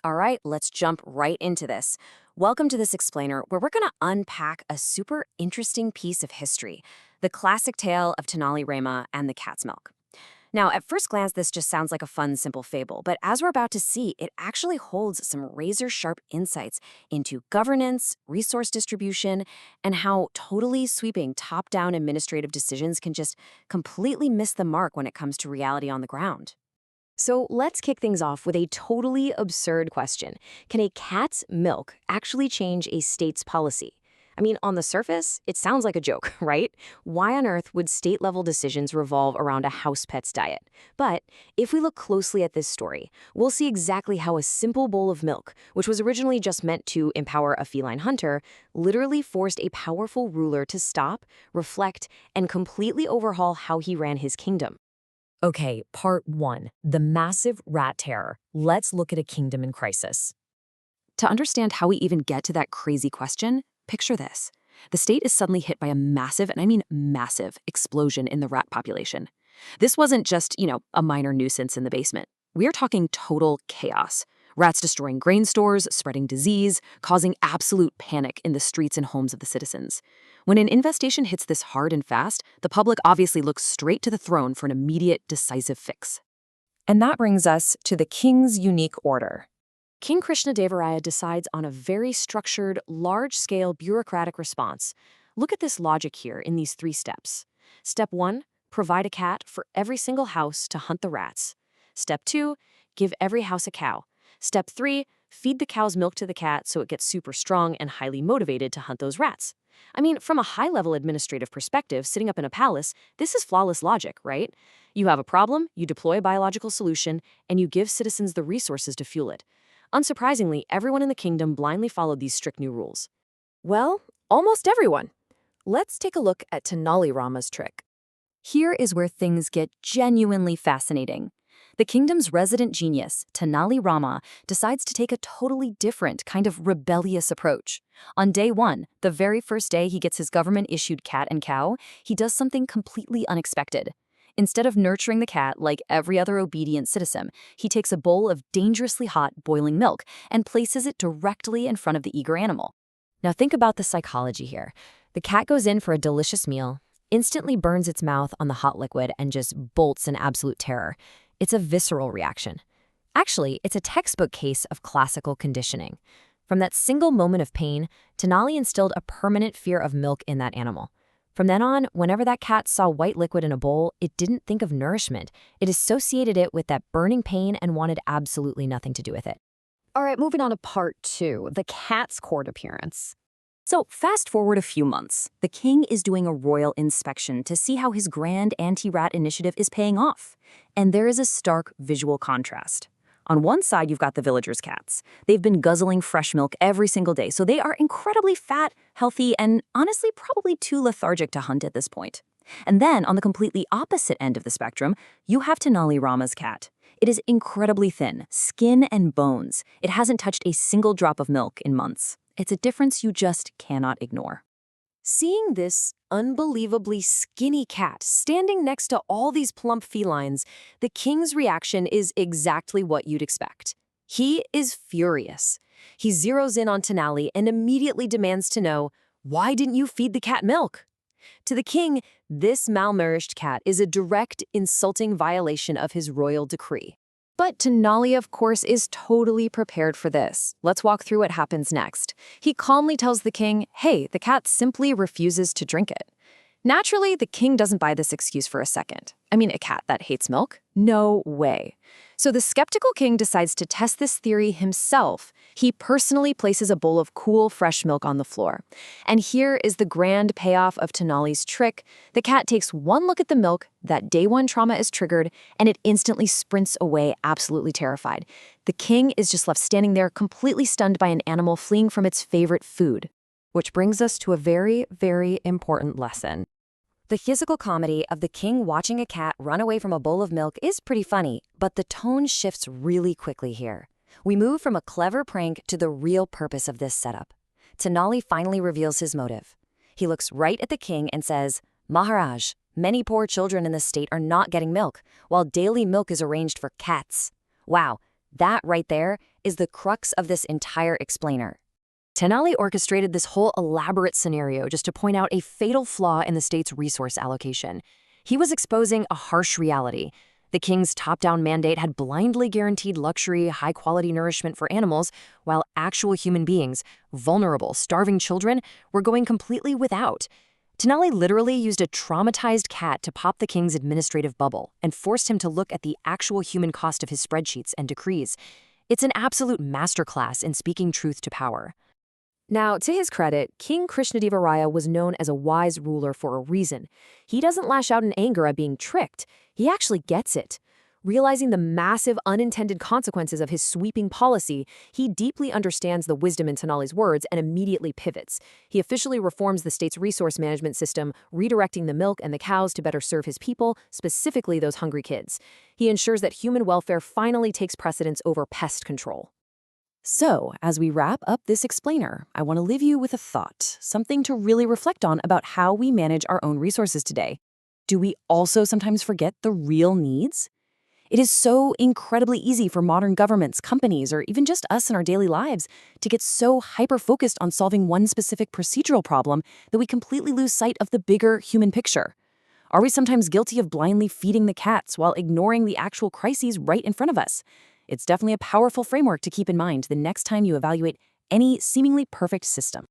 All right, let's jump right into this. Welcome to this explainer where we're going to unpack a super interesting piece of history, the classic tale of Tenali Rama and the cat's milk. Now, at first glance, this just sounds like a fun, simple fable, but as we're about to see, it actually holds some razor-sharp insights into governance, resource distribution, and how totally sweeping top-down administrative decisions can just completely miss the mark when it comes to reality on the ground. So let's kick things off with a totally absurd question. Can a cat's milk actually change a state's policy? I mean, on the surface, it sounds like a joke, right? Why on earth would state-level decisions revolve around a house pet's diet? But if we look closely at this story, we'll see exactly how a simple bowl of milk, which was originally just meant to empower a feline hunter, literally forced a powerful ruler to stop, reflect, and completely overhaul how he ran his kingdom. Okay, part 1, the massive rat terror. Let's look at a kingdom in crisis. To understand how we even get to that crazy question, picture this. The state is suddenly hit by a massive, and I mean massive, explosion in the rat population. This wasn't just, a minor nuisance in the basement. We're talking total chaos. Rats destroying grain stores, spreading disease, causing absolute panic in the streets and homes of the citizens. When an infestation hits this hard and fast, the public obviously looks straight to the throne for an immediate, decisive fix. And that brings us to the king's unique order. King Krishnadevaraya decides on a very structured, large-scale bureaucratic response. Look at this logic here in these 3 steps. Step 1, provide a cat for every single house to hunt the rats. Step 2, give every house a cow. Step 3, feed the cow's milk to the cat so it gets super strong and highly motivated to hunt those rats. I mean, from a high-level administrative perspective, sitting up in a palace, this is flawless logic, right? You have a problem, you deploy a biological solution, and you give citizens the resources to fuel it. Unsurprisingly, everyone in the kingdom blindly followed these strict new rules. Well, almost everyone. Let's take a look at Tenali Rama's trick. Here is where things get genuinely fascinating. The kingdom's resident genius, Tenali Rama, decides to take a totally different kind of rebellious approach. On day 1, the very first day he gets his government-issued cat and cow, he does something completely unexpected. Instead of nurturing the cat like every other obedient citizen, he takes a bowl of dangerously hot boiling milk and places it directly in front of the eager animal. Now think about the psychology here. The cat goes in for a delicious meal, instantly burns its mouth on the hot liquid, and just bolts in absolute terror. It's a visceral reaction. Actually, it's a textbook case of classical conditioning. From that single moment of pain, Tenali instilled a permanent fear of milk in that animal. From then on, whenever that cat saw white liquid in a bowl, it didn't think of nourishment. It associated it with that burning pain and wanted absolutely nothing to do with it. All right, moving on to part 2, the cat's court appearance. So fast forward a few months. The king is doing a royal inspection to see how his grand anti-rat initiative is paying off. And there is a stark visual contrast. On one side, you've got the villagers' cats. They've been guzzling fresh milk every single day, so they are incredibly fat, healthy, and honestly probably too lethargic to hunt at this point. And then, on the completely opposite end of the spectrum, you have Tenali Rama's cat. It is incredibly thin, skin and bones. It hasn't touched a single drop of milk in months. It's a difference you just cannot ignore. Seeing this unbelievably skinny cat standing next to all these plump felines, the king's reaction is exactly what you'd expect. He is furious. He zeroes in on Tenali and immediately demands to know, why didn't you feed the cat milk? To the king, this malnourished cat is a direct, insulting violation of his royal decree. But Tenali, of course, is totally prepared for this. Let's walk through what happens next. He calmly tells the king, hey, the cat simply refuses to drink it. Naturally, the king doesn't buy this excuse for a second. I mean, a cat that hates milk? No way. So the skeptical king decides to test this theory himself. He personally places a bowl of cool, fresh milk on the floor. And here is the grand payoff of Tenali's trick. The cat takes one look at the milk, that day 1 trauma is triggered, and it instantly sprints away, absolutely terrified. The king is just left standing there, completely stunned by an animal fleeing from its favorite food. Which brings us to a very, very important lesson. The physical comedy of the king watching a cat run away from a bowl of milk is pretty funny, but the tone shifts really quickly here. We move from a clever prank to the real purpose of this setup. Tenali finally reveals his motive. He looks right at the king and says, Maharaj, many poor children in the state are not getting milk, while daily milk is arranged for cats. Wow, That right there is the crux of this entire explainer. Tenali orchestrated this whole elaborate scenario just to point out a fatal flaw in the state's resource allocation. He was exposing a harsh reality. The king's top-down mandate had blindly guaranteed luxury, high-quality nourishment for animals, while actual human beings, vulnerable, starving children, were going completely without. Tenali literally used a traumatized cat to pop the king's administrative bubble and forced him to look at the actual human cost of his spreadsheets and decrees. It's an absolute masterclass in speaking truth to power. Now, to his credit, King Krishnadevaraya was known as a wise ruler for a reason. He doesn't lash out in anger at being tricked. He actually gets it. Realizing the massive unintended consequences of his sweeping policy, he deeply understands the wisdom in Tenali's words and immediately pivots. He officially reforms the state's resource management system, redirecting the milk and the cows to better serve his people, specifically those hungry kids. He ensures that human welfare finally takes precedence over pest control. So, as we wrap up this explainer, I want to leave you with a thought, something to really reflect on about how we manage our own resources today. Do we also sometimes forget the real needs? It is so incredibly easy for modern governments, companies, or even just us in our daily lives to get so hyper-focused on solving one specific procedural problem that we completely lose sight of the bigger human picture. Are we sometimes guilty of blindly feeding the cats while ignoring the actual crises right in front of us? It's definitely a powerful framework to keep in mind the next time you evaluate any seemingly perfect system.